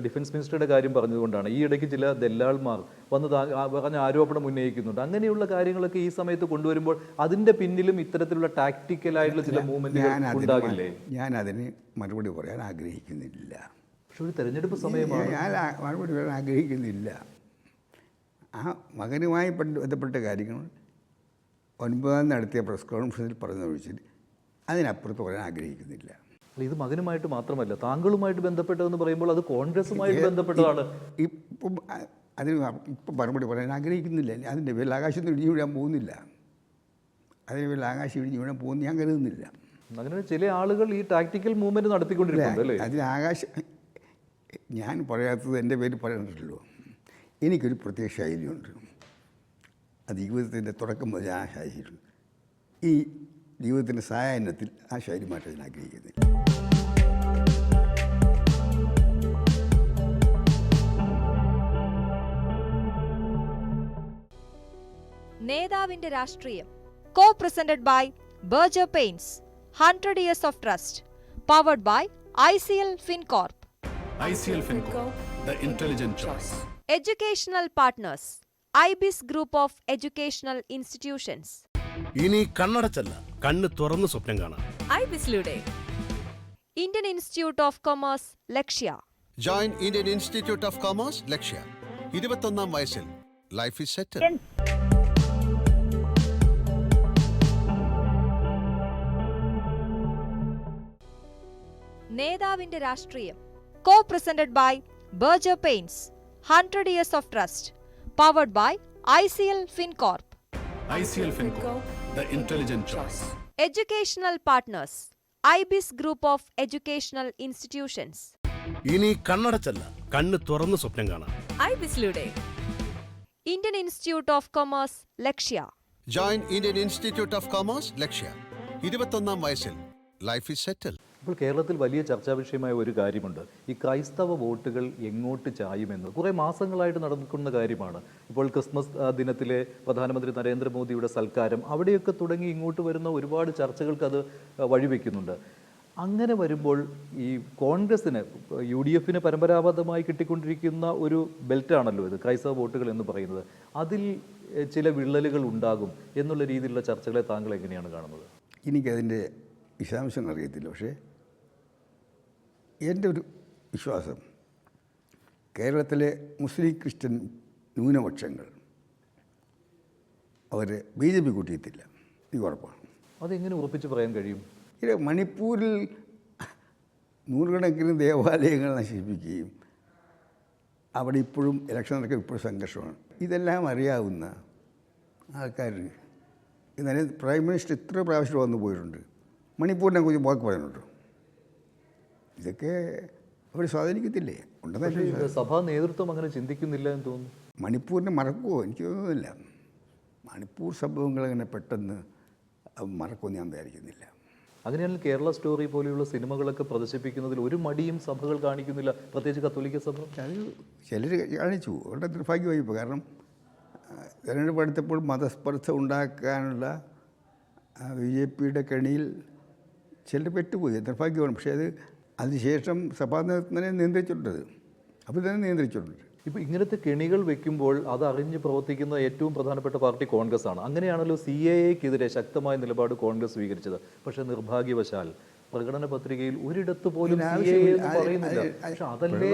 Speaker 4: ഡിഫൻസ് മിനിസ്റ്ററുടെ കാര്യം പറഞ്ഞതുകൊണ്ടാണ്. ഈ ഇടയ്ക്ക് ചില ദല്ലാൾമാർ വന്ന് പറഞ്ഞ ആരോപണം ഉന്നയിക്കുന്നുണ്ട്. അങ്ങനെയുള്ള കാര്യങ്ങളൊക്കെ ഈ സമയത്ത് കൊണ്ടുവരുമ്പോൾ അതിൻ്റെ പിന്നിലും ഇത്തരത്തിലുള്ള ടാക്ടിക്കലായിട്ടുള്ള ചില മൂവ്മെന്റുകൾ ഉണ്ടാകില്ലേ?
Speaker 5: ഞാൻ അതിന് മറുപടി പറയാൻ ആഗ്രഹിക്കുന്നില്ല.
Speaker 4: പക്ഷെ ഒരു തെരഞ്ഞെടുപ്പ് സമയമാണ്.
Speaker 5: ഞാൻ മറുപടി പറയാൻ ആഗ്രഹിക്കുന്നില്ല. ആ മകനുമായി ബന്ധപ്പെട്ട കാര്യങ്ങൾ 9 നടത്തിയ പ്രസ് കോൺഫറൻസിൽ പറഞ്ഞൊഴിച്ചിട്ട് അതിനപ്പുറത്ത് പറയാൻ ആഗ്രഹിക്കുന്നില്ല.
Speaker 4: ഇത് മകനുമായിട്ട് മാത്രമല്ല, താങ്കളുമായിട്ട് ബന്ധപ്പെട്ടതെന്ന് പറയുമ്പോൾ അത് കോൺഗ്രസുമായിട്ട് ബന്ധപ്പെട്ടതാണ്.
Speaker 5: ഇപ്പം മറുപടി പറയാൻ ആഗ്രഹിക്കുന്നില്ല. അതിൻ്റെ പേരിൽ ആകാശത്ത് ഇടിഞ്ഞു വീഴാൻ പോകുന്നില്ല. ഞാൻ കരുതുന്നില്ല.
Speaker 4: അങ്ങനെ ചില ആളുകൾ ഈ ടാക്ടിക്കൽ മൂവ്മെന്റ് നടത്തിക്കൊണ്ടിരിക്കുന്നുണ്ട്.
Speaker 5: അതിന് ഞാൻ പറയാത്തത് എൻ്റെ പേര് പറയണ്ടല്ലോ. എനിക്കൊരു പ്രത്യേക ശൈലിയുണ്ട്. അത് ജീവിതത്തിൻ്റെ തുടക്കം മുതൽ ആ ശൈലിയുണ്ട്. ഈ ജീവിതത്തിൻ്റെ സായാഹ്നത്തിൽ ആ ശൈലി മാറ്റാൻ ഞാൻ ആഗ്രഹിക്കുന്നില്ല.
Speaker 1: നേതാവിന്റെ രാഷ്ട്രീയം co-presented by Berger Paints 100 years of trust, powered by ICL FinCorp.
Speaker 2: ICL FinCorp, the intelligent choice.
Speaker 1: Educational partners IBIS Group of Educational Institutions.
Speaker 2: ഇനി കണ്ണടച്ചല്ല, കണ്ണ് തുറന്ന് സ്വപ്നം കാണാം.
Speaker 1: IBIS-ലൂടെ Indian Institute of Commerce, Lakshya.
Speaker 3: Join Indian Institute of Commerce, Lakshya. 21ാം വയസ്സിൽ life is സെറ്റിൽ.
Speaker 1: നേതാവിന്റെ രാഷ്ട്രീയം co-presented by Berger Paints 100 years of trust, powered by ICL FinCorp.
Speaker 2: ICL FinCorp, the intelligent choice.
Speaker 1: Educational partners IBIS Group of Educational Institutions.
Speaker 2: ഇനി കണ്ണടച്ചല്ല, കണ്ണ് തുറന്ന് സ്വപ്നം കാണാം.
Speaker 1: IBIS-ലൂടെ Indian Institute of Commerce, Lakshya.
Speaker 3: Join Indian Institute of Commerce, Lakshya. 21ാം വയസ്സിൽ life is സെറ്റിൽ.
Speaker 4: ഇപ്പോൾ കേരളത്തിൽ വലിയ ചർച്ചാ വിഷയമായ ഒരു കാര്യമുണ്ട്. ഈ ക്രൈസ്തവ വോട്ടുകൾ എങ്ങോട്ട് ചായുമെന്ന് കുറേ മാസങ്ങളായിട്ട് നടക്കുന്ന കാര്യമാണ്. ഇപ്പോൾ ക്രിസ്മസ് ദിനത്തിലെ പ്രധാനമന്ത്രി നരേന്ദ്രമോദിയുടെ സൽക്കാരം, അവിടെയൊക്കെ തുടങ്ങി ഇങ്ങോട്ട് വരുന്ന ഒരുപാട് ചർച്ചകൾക്ക് അത് വഴിവെക്കുന്നുണ്ട്. അങ്ങനെ വരുമ്പോൾ ഈ കോൺഗ്രസിന് UDF-ന് പരമ്പരാഗതമായി കിട്ടിക്കൊണ്ടിരിക്കുന്ന ഒരു ബെൽറ്റാണല്ലോ ഇത് ക്രൈസ്തവ വോട്ടുകൾ എന്ന് പറയുന്നത്. അതിൽ ചില വിള്ളലുകൾ ഉണ്ടാകും എന്നുള്ള രീതിയിലുള്ള ചർച്ചകളെ താങ്കൾ എങ്ങനെയാണ് കാണുന്നത്?
Speaker 5: എനിക്കതിൻ്റെ വിശദാംശങ്ങൾ അറിയത്തില്ല. പക്ഷേ എൻ്റെ ഒരു വിശ്വാസം, കേരളത്തിലെ മുസ്ലിം ക്രിസ്ത്യൻ ന്യൂനപക്ഷങ്ങൾ അവർ BJP കൂട്ടിയെത്തില്ല, എനിക്ക് ഉറപ്പാണ്.
Speaker 4: അതെങ്ങനെ ഉറപ്പിച്ച് പറയാൻ കഴിയും?
Speaker 5: ഇത് മണിപ്പൂരിൽ നൂറുകണക്കിന് ദേവാലയങ്ങൾ നശിപ്പിക്കുകയും അവിടെ ഇപ്പോഴും ഇലക്ഷൻ നടക്കുക ഇപ്പോഴും സംഘർഷമാണ്. ഇതെല്ലാം അറിയാവുന്ന ആൾക്കാർ ഇന്നലെ പ്രൈം മിനിസ്റ്റർ ഇത്ര പ്രാവശ്യം വന്നു പോയിട്ടുണ്ട്. മണിപ്പൂരിനെ കുറിച്ച് വാക്ക് പറയുന്നുണ്ടോ? ഇതൊക്കെ അവർ സ്വാധീനിക്കത്തില്ലേ? ഉണ്ടെന്നല്ലേ.
Speaker 4: സഭാ നേതൃത്വം അങ്ങനെ ചിന്തിക്കുന്നില്ല എന്ന് തോന്നുന്നു.
Speaker 5: മണിപ്പൂരിനെ മറക്കുമോ? എനിക്ക് തോന്നുന്നില്ല. മണിപ്പൂർ സംഭവങ്ങൾ അങ്ങനെ പെട്ടെന്ന് മറക്കുമെന്ന് ഞാൻ വിചാരിക്കുന്നില്ല.
Speaker 4: അങ്ങനെയാണെങ്കിൽ കേരള സ്റ്റോറി പോലെയുള്ള സിനിമകളൊക്കെ പ്രദർശിപ്പിക്കുന്നതിൽ ഒരു മടിയും സഭകൾ കാണിക്കുന്നില്ല, പ്രത്യേകിച്ച് കത്തോലിക്ക സഭ.
Speaker 5: അത് ചിലർ കാണിച്ചു, അവരുടെ നിർഭാഗ്യമായി ഇപ്പോൾ. കാരണം തെരഞ്ഞെടുപ്പ് അടുത്തപ്പോൾ മതസ്പർദ്ധ ഉണ്ടാക്കാനുള്ള BJPയുടെ കെണിയിൽ ചിലർ പെട്ടുപോയി, നിർഭാഗ്യമാണ്. പക്ഷേ അതിനുശേഷം സഭാ നേതൃത്വത്തിനെ നിയന്ത്രിച്ചിട്ടുണ്ട്, അപ്പോൾ തന്നെ നിയന്ത്രിച്ചിട്ടുണ്ട്.
Speaker 4: ഇപ്പോൾ ഇങ്ങനത്തെ കെണികൾ വെക്കുമ്പോൾ അത് അറിഞ്ഞ് പ്രവർത്തിക്കുന്ന ഏറ്റവും പ്രധാനപ്പെട്ട പാർട്ടി കോൺഗ്രസ് ആണ്. അങ്ങനെയാണല്ലോ CAA-ക്കെതിരെ ശക്തമായ നിലപാട് കോൺഗ്രസ് സ്വീകരിച്ചത്. പക്ഷേ നിർഭാഗ്യവശാൽ പ്രകടന പത്രികയിൽ ഒരിടത്ത് പോലും CAA എന്ന് പറയുന്നില്ല. പക്ഷെ അതല്ലേ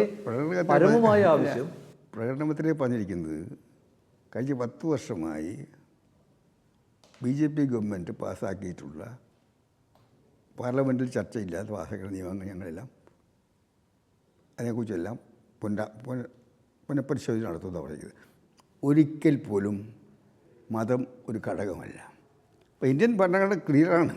Speaker 4: പരമമായ ആവശ്യം.
Speaker 5: പ്രകടന പത്രിക പറഞ്ഞിരിക്കുന്നത് കഴിഞ്ഞ 10 വർഷമായി BJP ഗവൺമെൻറ് പാസ്സാക്കിയിട്ടുള്ള പാർലമെൻറ്റിൽ ചർച്ചയില്ലാത്ത പാസ്സാക്കുന്ന നിയമങ്ങൾ ഞങ്ങളെല്ലാം അതിനെക്കുറിച്ചെല്ലാം പുനഃപരിശോധന നടത്തുമെന്നാണ് പറയുന്നത്. ഒരിക്കൽ പോലും മതം ഒരു ഘടകമല്ല. അപ്പോൾ ഇന്ത്യൻ ഭരണഘടന ക്ലിയറാണ്.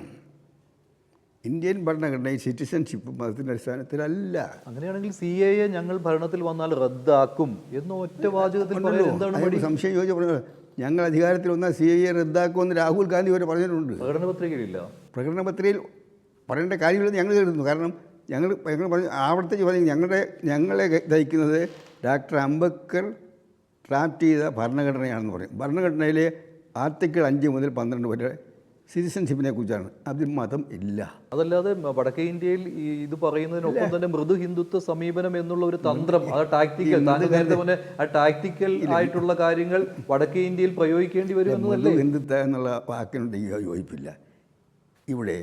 Speaker 5: ഇന്ത്യൻ ഭരണഘടനയിൽ സിറ്റിസൺഷിപ്പ് മതത്തിൻ്റെ അടിസ്ഥാനത്തിലല്ല.
Speaker 4: അങ്ങനെയാണെങ്കിൽ CAA ഞങ്ങൾ ഭരണത്തിൽ വന്നാൽ റദ്ദാക്കും എന്ന ഒറ്റ വാചകത്തിൽ എന്താണ്
Speaker 5: സംശയം ചോദിച്ചാൽ പറഞ്ഞത്? ഞങ്ങൾ അധികാരത്തിൽ വന്നാൽ CAA റദ്ദാക്കുമെന്ന് രാഹുൽ ഗാന്ധി വരെ പറഞ്ഞിട്ടുണ്ട്.
Speaker 4: പ്രകടന പത്രികയിലില്ല.
Speaker 5: പ്രകടന പത്രികയിൽ പറയേണ്ട കാര്യമില്ലെന്ന് ഞങ്ങൾ കരുതുന്നു. കാരണം ഞങ്ങൾ പറഞ്ഞു ആവർത്തിച്ച് പറഞ്ഞു, ഞങ്ങളെ നയിക്കുന്നത് ഡോക്ടർ അംബേദ്കർ ഡ്രാഫ്റ്റ് ചെയ്ത ഭരണഘടനയാണെന്ന് പറയും. ഭരണഘടനയിലെ ആർട്ടിക്കിൾ 5 മുതൽ 12 വരെ സിറ്റിസൺഷിപ്പിനെ കുറിച്ചാണ്. അതിൽ മതം ഇല്ല.
Speaker 4: അതല്ലാതെ വടക്കേ ഇന്ത്യയിൽ ഇത് പറയുന്നതിനൊപ്പം തന്നെ മൃദു ഹിന്ദുത്വ സമീപനം എന്നുള്ള ഒരു തന്ത്രം, അത് ടാക്ടിക്കൽ, താങ്കൾ നേരത്തെ പോലെ ആ ടാക്ടിക്കൽ ആയിട്ടുള്ള കാര്യങ്ങൾ വടക്കേ ഇന്ത്യയിൽ പ്രയോഗിക്കേണ്ടി വരും എന്നതല്ലേ?
Speaker 5: ഹിന്ദുത്വ എന്നുള്ള വാക്കിനോട് യോജിപ്പില്ല. ഇവിടെ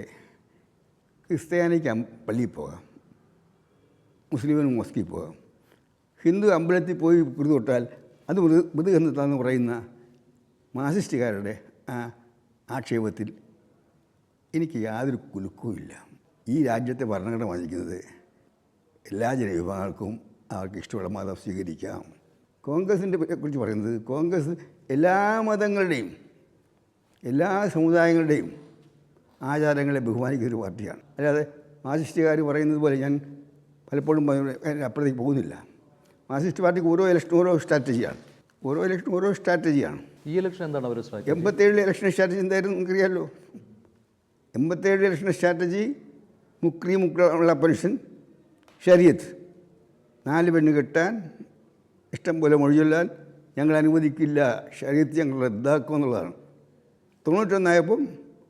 Speaker 5: ക്രിസ്ത്യാനിക്ക് പള്ളിയിൽ പോകാം, മുസ്ലിമിന് മോസ്കിൽ പോകാം, ഹിന്ദു അമ്പലത്തിൽ പോയി കുരുതി തൊട്ടാൽ അത് മൃദു ഹിന്ദുത്വമെന്ന് പറയുന്ന മാർസിസ്റ്റുകാരുടെ ആക്ഷേപത്തിൽ എനിക്ക് യാതൊരു കുലുക്കുമില്ല. ഈ രാജ്യത്തെ ഭരണഘടന വഹിക്കുന്നത് എല്ലാ ജനവിഭാഗങ്ങൾക്കും അവർക്ക് ഇഷ്ടമുള്ള മതം സ്വീകരിക്കാം. കോൺഗ്രസിൻ്റെ കുറിച്ച് പറയുന്നത്, കോൺഗ്രസ് എല്ലാ മതങ്ങളുടെയും എല്ലാ സമുദായങ്ങളുടെയും ആചാരങ്ങളെ ബഹുമാനിക്കുന്ന ഒരു പാർട്ടിയാണ്. അല്ലാതെ മാർസിസ്റ്റുകാർ പറയുന്നത് പോലെ ഞാൻ പലപ്പോഴും അപ്പുറത്തേക്ക് പോകുന്നില്ല. മാർസിസ്റ്റ് പാർട്ടിക്ക് ഓരോ ഇലക്ഷനും ഓരോ സ്ട്രാറ്റജിയാണ്.
Speaker 4: ഈ ഇലക്ഷൻ എന്താണ് അവർ
Speaker 5: 87 ഇലക്ഷൻ സ്ട്രാറ്റജി എന്തായിരുന്നു നിങ്ങൾക്കറിയാമല്ലോ. 87 ഇലക്ഷൻ സ്ട്രാറ്റജി മുക്രിയുള്ള പെൻഷൻ, ശരീഅത്ത്, 4 പെണ്ണ് കെട്ടാൻ, ഇഷ്ടം പോലെ മൊഴി ചൊല്ലാൻ ഞങ്ങൾ അനുവദിക്കില്ല, ശരീഅത്ത് ഞങ്ങൾ റദ്ദാക്കും എന്നുള്ളതാണ്. 91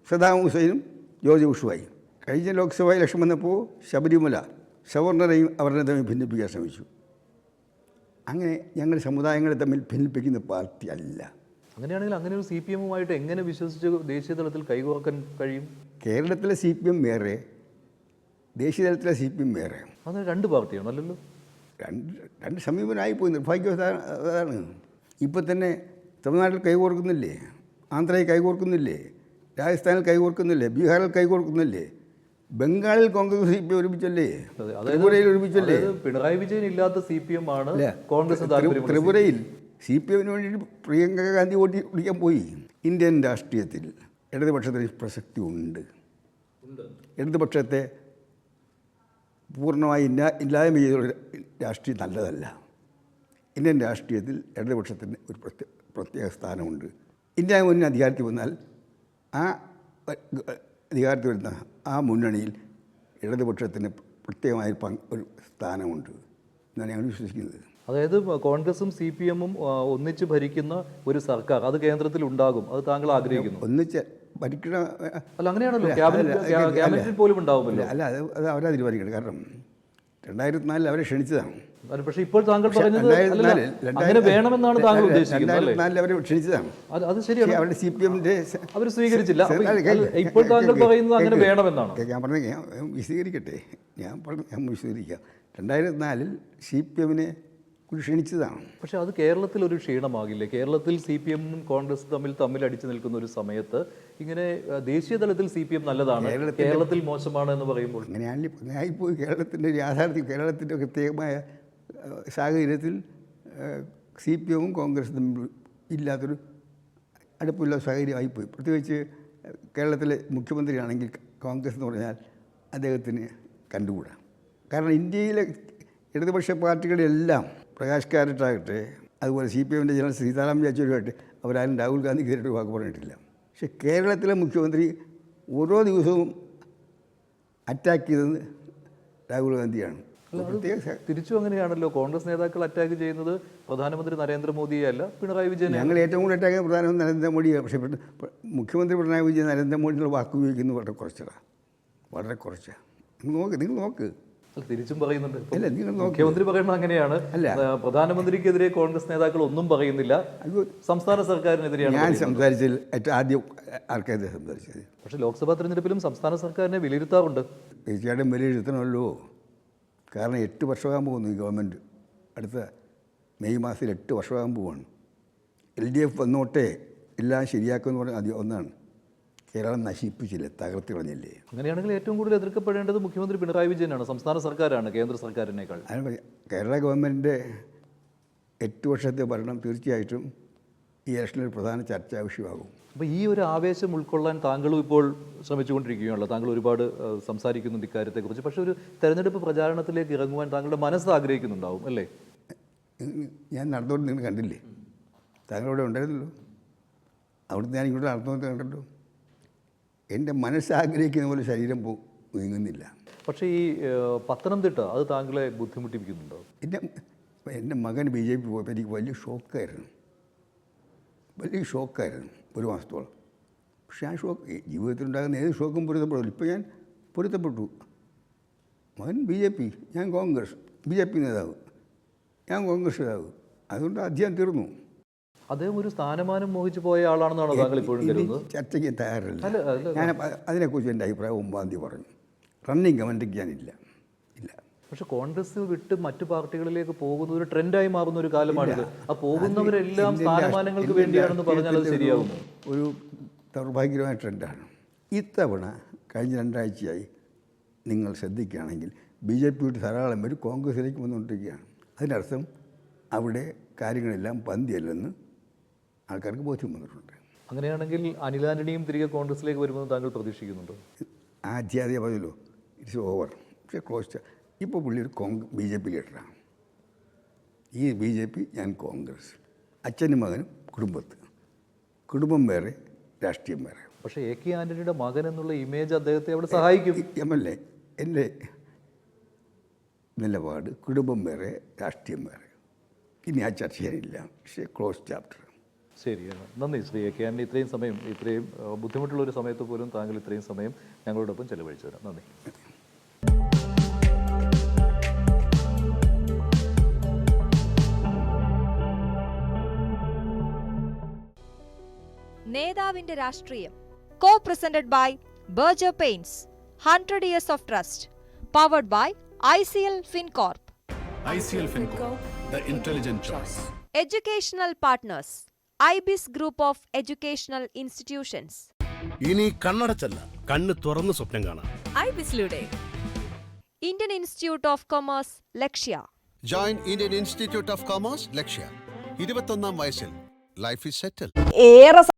Speaker 5: സദാം ഹുസൈനും ജോർജ് ബുഷുമായി. കഴിഞ്ഞ ലോക്സഭാ ഇലക്ഷൻ വന്നപ്പോൾ ശബരിമല സവർണരെയും അവരുടെ തമ്മിൽ ഭിന്നിപ്പിക്കാൻ ശ്രമിച്ചു. അങ്ങനെ ഞങ്ങൾ സമുദായങ്ങളെ തമ്മിൽ ഭിന്നിപ്പിക്കുന്ന പാർട്ടി അല്ല.
Speaker 4: അങ്ങനെയാണെങ്കിൽ അങ്ങനെ ഒരു CPM-ഉമായിട്ട് എങ്ങനെ വിശ്വസിച്ച് ദേശീയ തലത്തിൽ കൈകോർക്കാൻ കഴിയും?
Speaker 5: കേരളത്തിലെ CPM വേറെ, ദേശീയ തലത്തിലെ CPM വേറെ.
Speaker 4: അങ്ങനെ 2 പാർട്ടിയാണ് അല്ലല്ലോ.
Speaker 5: രണ്ട് സമീപനമായിപ്പോയി. നിർഭാഗ്യവശാണ്. ഇപ്പം തന്നെ തമിഴ്നാട്ടിൽ കൈകോർക്കുന്നില്ലേ, ആന്ധ്രയിൽ കൈകോർക്കുന്നില്ലേ, രാജസ്ഥാനിൽ കൈകോർക്കുന്നില്ലേ, ബീഹാറിൽ കൈകോർക്കുന്നില്ലേ, ബംഗാളിൽ കോൺഗ്രസ് CPM ഒരുമിച്ചല്ലേ, ത്രിപുരയിൽ ഒരുമിച്ചല്ലേ.
Speaker 4: പിണറായി വിജയൻ ഇല്ലാത്ത CPM ആണ് കോൺഗ്രസ്.
Speaker 5: ത്രിപുരയിൽ CPM-ന് വേണ്ടി പ്രിയങ്ക ഗാന്ധി വോട്ട് പിടിക്കാൻ പോയി. ഇന്ത്യൻ രാഷ്ട്രീയത്തിൽ ഇടതുപക്ഷത്തിന് പ്രസക്തി ഉണ്ട്. ഇടതുപക്ഷത്തെ പൂർണ്ണമായി ഇല്ലായ്മ ചെയ്ത രാഷ്ട്രീയം നല്ലതല്ല. ഇന്ത്യൻ രാഷ്ട്രീയത്തിൽ ഇടതുപക്ഷത്തിന് ഒരു പ്രത്യേക സ്ഥാനമുണ്ട്. ഇന്ത്യ മുന്നണി അധികാരത്തിൽ വന്നാൽ ആ അധികാരത്തിൽ വരുന്ന ആ മുന്നണിയിൽ ഇടതുപക്ഷത്തിന് പ്രത്യേകമായ ഒരു സ്ഥാനമുണ്ട് എന്നാണ് ഞങ്ങൾ വിശ്വസിക്കുന്നത്.
Speaker 4: അതായത് കോൺഗ്രസും CPM-ഉം ഒന്നിച്ച് ഭരിക്കുന്ന ഒരു സർക്കാർ അത് കേന്ദ്രത്തിൽ ഉണ്ടാകും, അത് താങ്കൾ ആഗ്രഹിക്കുന്നു?
Speaker 5: ഒന്നിച്ച് ഭരിക്കണ
Speaker 4: അല്ല, അങ്ങനെയാണല്ലോ, ക്യാബിനറ്റിൽ പോലും ഉണ്ടാവുമല്ലോ.
Speaker 5: അല്ല, അത് അവരാ തീരുമാനിക്കണം. കാരണം 2004 അവരെ ക്ഷണിച്ചതാണ്.
Speaker 4: പക്ഷേ ഇപ്പോൾ താങ്കൾ പറഞ്ഞത് അങ്ങനെ വേണമെന്നാണ് താങ്കൾ ഉദ്ദേശിക്കുന്നത്.
Speaker 5: 2004 അവരെ ക്ഷണിച്ചതാണ്.
Speaker 4: അത് ശരിയാണ്.
Speaker 5: അവരുടെ CPM-ന്റെ
Speaker 4: അവർ സ്വീകരിച്ചില്ല. ഇപ്പോൾ താങ്കൾ പറയുന്നത് അങ്ങനെ വേണമെന്നാണ്.
Speaker 5: ഞാൻ പറഞ്ഞത് വിശദീകരിക്കട്ടെ. ഞാൻ വിശദീകരിക്കാം. 2004 CPM-നെ ഒരു ക്ഷണിച്ചതാണ്.
Speaker 4: പക്ഷെ അത് കേരളത്തിൽ ഒരു ക്ഷീണമാകില്ലേ? കേരളത്തിൽ CPM കോൺഗ്രസ് തമ്മിൽ അടിച്ചു നിൽക്കുന്ന ഒരു സമയത്ത് ഇങ്ങനെ ദേശീയ തലത്തിൽ CPM നല്ലതാണ്, കേരളത്തിൽ മോശമാണ് എന്ന് പറയുമ്പോൾ
Speaker 5: അങ്ങനെയായിപ്പോയി. കേരളത്തിൻ്റെ ഒരു യാഥാർത്ഥ്യം, കേരളത്തിൻ്റെ പ്രത്യേകമായ സാഹചര്യത്തിൽ CPM കോൺഗ്രസും തമ്മിൽ ഇല്ലാത്തൊരു അടുപ്പുള്ള സാഹചര്യമായിപ്പോയി. പ്രത്യേകിച്ച് കേരളത്തിലെ മുഖ്യമന്ത്രിയാണെങ്കിൽ കോൺഗ്രസ് എന്ന് പറഞ്ഞാൽ അദ്ദേഹത്തിന് കണ്ടുകൂടാ. കാരണം ഇന്ത്യയിലെ ഇടതുപക്ഷ പാർട്ടികളെല്ലാം പ്രകാശ് കാരറ്റാകട്ടെ, അതുപോലെ CPMൻ്റെ ജനറൽ സീതാറാം യെച്ചൂരിയാകട്ടെ, അവരാരും രാഹുൽ ഗാന്ധിക്കെതിരെ വാക്ക് പറഞ്ഞിട്ടില്ല. പക്ഷേ കേരളത്തിലെ മുഖ്യമന്ത്രി ഓരോ ദിവസവും അറ്റാക്ക് ചെയ്തത് രാഹുൽ ഗാന്ധിയാണ്.
Speaker 4: തിരിച്ചു അങ്ങനെയാണല്ലോ കോൺഗ്രസ് നേതാക്കൾ അറ്റാക്ക് ചെയ്യുന്നത് പ്രധാനമന്ത്രി നരേന്ദ്രമോദിയെ അല്ല, പിണറായി വിജയനെ.
Speaker 5: ഞങ്ങൾ ഏറ്റവും കൂടുതൽ അറ്റാക്ക് പ്രധാനമന്ത്രി നരേന്ദ്രമോദിയാണ്. പക്ഷേ മുഖ്യമന്ത്രി പിണറായി വിജയൻ നരേന്ദ്രമോദിയുടെ വാക്ക് ഉപയോഗിക്കുന്നത് വളരെ കുറച്ചതാണ്, വളരെ കുറച്ചാണ്. നിങ്ങൾ നോക്ക്
Speaker 4: തിരിച്ചും പറയുന്നുണ്ട്.
Speaker 5: അല്ല, നിങ്ങൾ
Speaker 4: മുഖ്യമന്ത്രി പറയുന്നത് അങ്ങനെയാണ്.
Speaker 5: അല്ല,
Speaker 4: പ്രധാനമന്ത്രിക്കെതിരെ കോൺഗ്രസ് നേതാക്കൾ ഒന്നും പറയുന്നില്ല, സംസ്ഥാന സർക്കാരിനെതിരെയാണ്.
Speaker 5: ഞാൻ സംസാരിച്ചതിൽ ഏറ്റവും ആദ്യം ആൾക്കാരെ സംസാരിച്ചത്.
Speaker 4: പക്ഷേ ലോക്സഭാ തെരഞ്ഞെടുപ്പിലും സംസ്ഥാന സർക്കാരിനെ വിലയിരുത്താറുണ്ട്.
Speaker 5: തീർച്ചയായിട്ടും വിലയിരുത്തണമല്ലോ. കാരണം 8 വർഷമാകാൻ പോകുന്നു ഈ ഗവൺമെൻറ്. അടുത്ത മെയ് മാസത്തിൽ 8 വർഷമാകാൻ പോവാണ്. LDF വന്നോട്ടെ എല്ലാം ശരിയാക്കുമെന്ന് പറഞ്ഞാൽ ഒന്നാണ്. കേരളം നശിപ്പിച്ചില്ലേ, തകർത്ത് കളഞ്ഞില്ലേ.
Speaker 4: അങ്ങനെയാണെങ്കിൽ ഏറ്റവും കൂടുതൽ എതിർക്കപ്പെടേണ്ടത് മുഖ്യമന്ത്രി പിണറായി വിജയനാണ്, സംസ്ഥാന സർക്കാരാണ് കേന്ദ്ര സർക്കാരിനേക്കാൾ.
Speaker 5: അതിന് കേരള ഗവൺമെൻറ്റിൻ്റെ 8 വർഷത്തെ ഭരണം തീർച്ചയായിട്ടും ഈ ഇലക്ഷനിൽ പ്രധാന ചർച്ചാ വിഷയമാകും.
Speaker 4: അപ്പോൾ ഈ ഒരു ആവേശം ഉൾക്കൊള്ളാൻ താങ്കളും ഇപ്പോൾ ശ്രമിച്ചുകൊണ്ടിരിക്കുകയാണല്ലോ. താങ്കൾ ഒരുപാട് സംസാരിക്കുന്നുണ്ട് ഇക്കാര്യത്തെക്കുറിച്ച്. പക്ഷേ ഒരു തെരഞ്ഞെടുപ്പ് പ്രചാരണത്തിലേക്ക് ഇറങ്ങുവാൻ താങ്കളുടെ മനസ്സ് ആഗ്രഹിക്കുന്നുണ്ടാവും അല്ലേ?
Speaker 5: ഞാൻ നടന്നുകൊണ്ട് നിങ്ങൾ കണ്ടില്ലേ? താങ്കളവിടെ ഉണ്ടായിരുന്നല്ലോ. അവിടുന്ന് ഞാൻ ഇങ്ങോട്ട് നടന്നുകൊണ്ട് കണ്ടല്ലോ. എൻ്റെ മനസ്സാഗ്രഹിക്കുന്ന പോലെ ശരീരം നീങ്ങുന്നില്ല.
Speaker 4: പക്ഷേ ഈ പത്തനംതിട്ട അത് താങ്കളെ ബുദ്ധിമുട്ടിപ്പിക്കുന്നുണ്ടോ?
Speaker 5: എൻ്റെ മകൻ BJP പോയപ്പോൾ എനിക്ക് വലിയ ഷോക്കായിരുന്നു, വലിയ ഷോക്കായിരുന്നു 1 മാസത്തോളം. പക്ഷേ ആ ഷോക്ക് ജീവിതത്തിലുണ്ടാകുന്ന ഏത് ഷോക്കും പൊരുത്തപ്പെടുള്ളൂ. ഇപ്പോൾ ഞാൻ പൊരുത്തപ്പെട്ടു. മകൻ BJP, ഞാൻ കോൺഗ്രസ്, BJP നേതാവ്, ഞാൻ കോൺഗ്രസ് നേതാവ്. അതുകൊണ്ട് അധ്യായം തീർന്നു.
Speaker 4: അദ്ദേഹം ഒരു സ്ഥാനമാനം മോഹിച്ചു പോയ ആളാണെന്നാണോ താങ്കൾ ഇപ്പോഴും കരുതുന്നത്?
Speaker 5: ചർച്ചയ്ക്ക് തയ്യാറല്ല. ഞാൻ അതിനെക്കുറിച്ച് എൻ്റെ അഭിപ്രായം 9-ാം തീയതി പറഞ്ഞു. റണ്ണിങ് കമൻറ്റിക്ക് ഞാനില്ല.
Speaker 4: പക്ഷെ കോൺഗ്രസ് വിട്ട് മറ്റു പാർട്ടികളിലേക്ക് പോകുന്ന ഒരു ട്രെൻഡായി മാറുന്ന ഒരു കാലമാണിത്. ആ പോകുന്നവരെല്ലാം സ്ഥാനമാനങ്ങൾക്ക് വേണ്ടിയാണെന്ന് പറഞ്ഞാൽ അത് ശരിയാകുമോ?
Speaker 5: ഒരു ദൗർഭാഗ്യകരമായ ട്രെൻഡാണ്. ഇത്തവണ കഴിഞ്ഞ 2 ആഴ്ചയായി നിങ്ങൾ ശ്രദ്ധിക്കുകയാണെങ്കിൽ BJP വിട്ട് ധാരാളം പേര് കോൺഗ്രസിലേക്ക് വന്നുകൊണ്ടിരിക്കുകയാണ്. അതിനർത്ഥം അവിടെ കാര്യങ്ങളെല്ലാം പന്തിയല്ലെന്ന് ആൾക്കാർക്ക് ബോധ്യം വന്നിട്ടുണ്ട്.
Speaker 4: അങ്ങനെയാണെങ്കിൽ അനിൽ ആന്റണിയും തിരികെ കോൺഗ്രസിലേക്ക് വരുമെന്ന് താങ്കൾ പ്രതീക്ഷിക്കുന്നുണ്ടോ?
Speaker 5: ആദ്യം പറഞ്ഞല്ലോ, ഇറ്റ്സ് ഓവർ. പക്ഷേ ക്ലോസ്. ഇപ്പോൾ പുള്ളി ഒരു BJP ലീഡറാണ്. ഈ BJP, ഞാൻ കോൺഗ്രസ്. അച്ഛനും മകനും കുടുംബം വേറെ, രാഷ്ട്രീയം വേറെ.
Speaker 4: പക്ഷേ AK ആന്റണിയുടെ മകൻ എന്നുള്ള ഇമേജ് അദ്ദേഹത്തെ അവിടെ സഹായിക്കും.
Speaker 5: MLA എൻ്റെ നിലപാട് കുടുംബം വേറെ, രാഷ്ട്രീയം വേറെ. ഇനി ആ ചർച്ച ചെയ്യാനില്ല. പക്ഷേ ക്ലോസ് ചാപ്റ്റർ.
Speaker 4: ശരിയാണ്. നന്ദി ശ്രീ AK ആന്റണി. ഇത്രയും ബുദ്ധിമുട്ടുള്ള ഒരു സമയത്ത് പോലും താങ്കൾ ഇത്രയും സമയം ഞങ്ങളോടൊപ്പം ചെലവഴിച്ചു. നന്ദി.
Speaker 1: നേതാവിന്റെ രാഷ്ട്രീയം. Co-presented by Berger Paints, 100 years of trust. Powered by ICL FinCorp.
Speaker 2: ICL FinCorp, the intelligent choice.
Speaker 1: Educational partners. IBIS Group of Educational Institutions.
Speaker 2: ഇനി കണ്ണടച്ചല്ല, കണ്ണ് തുറന്ന് സ്വപ്നം കാണാം.
Speaker 1: IBIS-ലൂടെ Indian Institute of Commerce, Lakshya.
Speaker 3: Join Indian Institute of Commerce, Lakshya. 21-ാം വയസ്സിൽ life is സെറ്റിൽ.
Speaker 1: ഏറെ